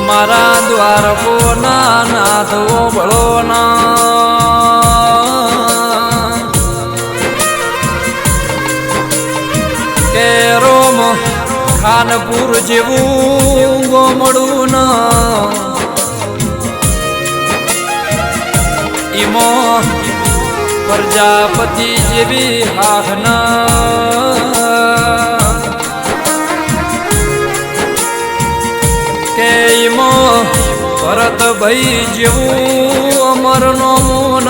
મારા દ્વાર કોના નાથ ઓબળો ના કે રોમ ખાનપુર જેવું ગોમડું ના ઈમો પ્રજાપતિ જેવી હાખ ના કે ઈમો ભરત ભાઈ જેવું અમર નો મોન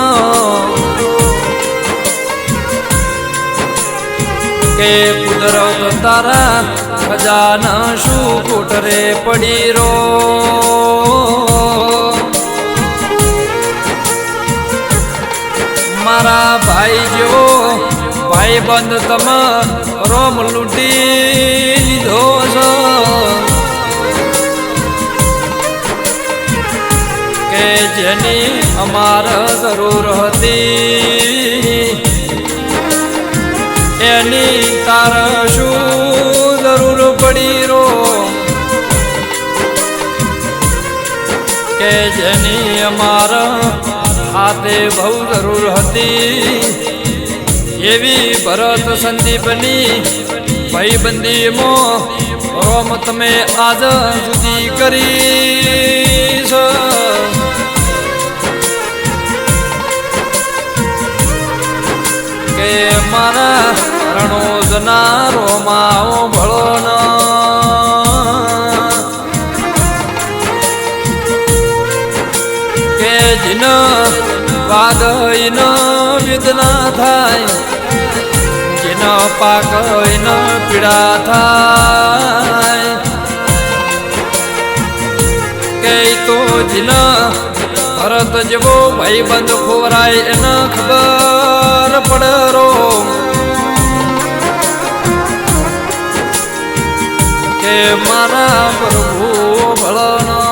કે કુદરત તારા ખજાના શું કોટરે પડી રો મારા ભાઈ જેવો ભાઈ બંધ તમે રોમ લૂંટી લીધો છો કે જેની અમાર જરૂર હતી એની તાર શું જરૂર પડી રો કે જેની અમાર હાથે બહુ જરૂર હતી એવી ભરત સંદીપની ભાઈબંધીમાં રોમ તમે આજ સુધી કરી છો કે મારા રણોજના રોમાઓ ભળો ના કે જીન વાગઈન વેદના થાય જીન પાકઈન પીડા થાય કે તો જીન ભરત જેવો ભાઈબંધ ખોરાય એને ખબર પડરો કે મારા પ્રભુ ભળના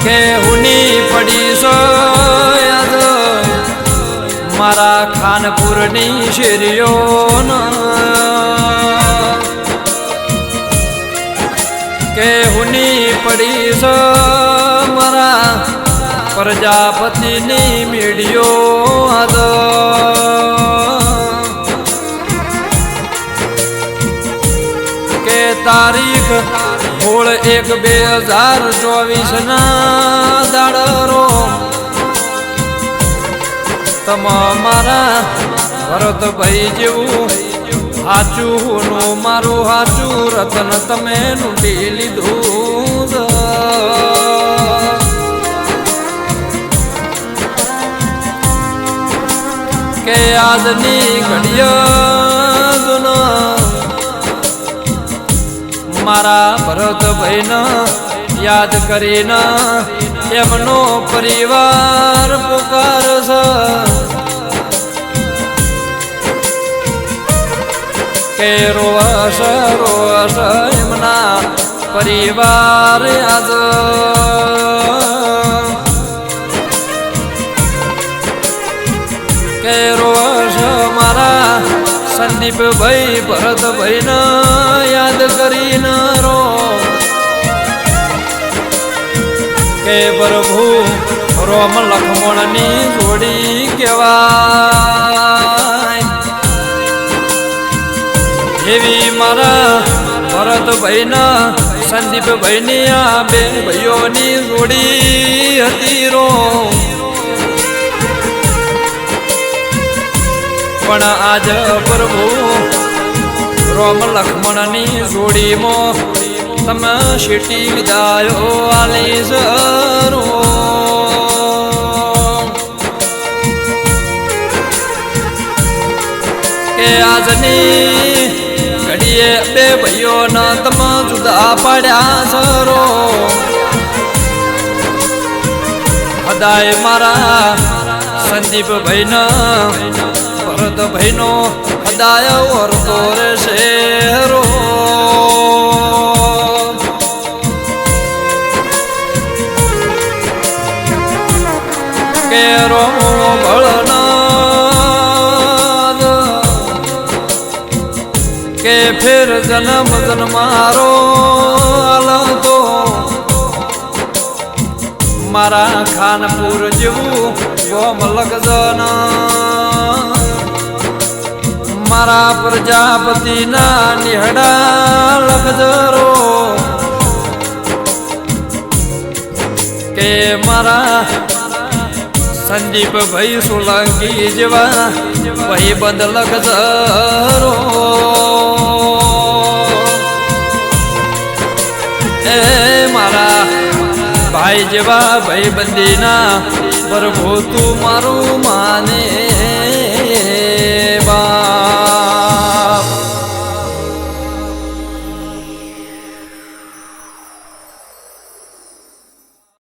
કે હુની પડી યાદ મારા ખાનપુરની શેરીઓ કે હુની પડી મારા પ્રજાપતિની મીડિયો આદ કે તારીખ 16/1/2024 ના દાડરો તમારા ભરતભાઈ જેવું હાચું નું મારું હાચું રતન તમે લૂંટી લીધું કે આજની ઘડિયા મારા ભરતભાઈને યાદ કરીને એમનો પરિવાર પુકારશે કે રોસ રોસ એમના પરિવાર આજ કે રોસ મારા સંદીપભાઈ ભરતભાઈને યાદ કરીને રો કે પ્રભુ રોમ લક્ષ્મણની જોડી કહેવાય એવી મારા ભરતભાઈના સંદીપભાઈની આ બે ભાઈઓની જોડી હતી રો પણ આજ પ્રભુ રોમ લક્ષ્મણની જોડીમાં તમે શેટી વિદાયો આલી જરો કે આજની ઘડીએ બે ભાઈઓના તમે જુદા પાડ્યા સરો હદાય મારા સંદીપ ભાઈનો ભરત ભાઈનો હદાય વર્તો રે શેરો કેરો ભળનાદ કે ફેર જન્મ જન્મારો આલતો મારા ખાનપુર જેવું ગોમ લગજન મારા પ્રજાપતિના નિહડા લગજરો કે મારા સંદીપ ભાઈ સોલંકી જેવા ભાઈ બંધ લગજરો એ મારા ભાઈ જેવા ભાઈ બંદીના પ્રભુ તું મારું માને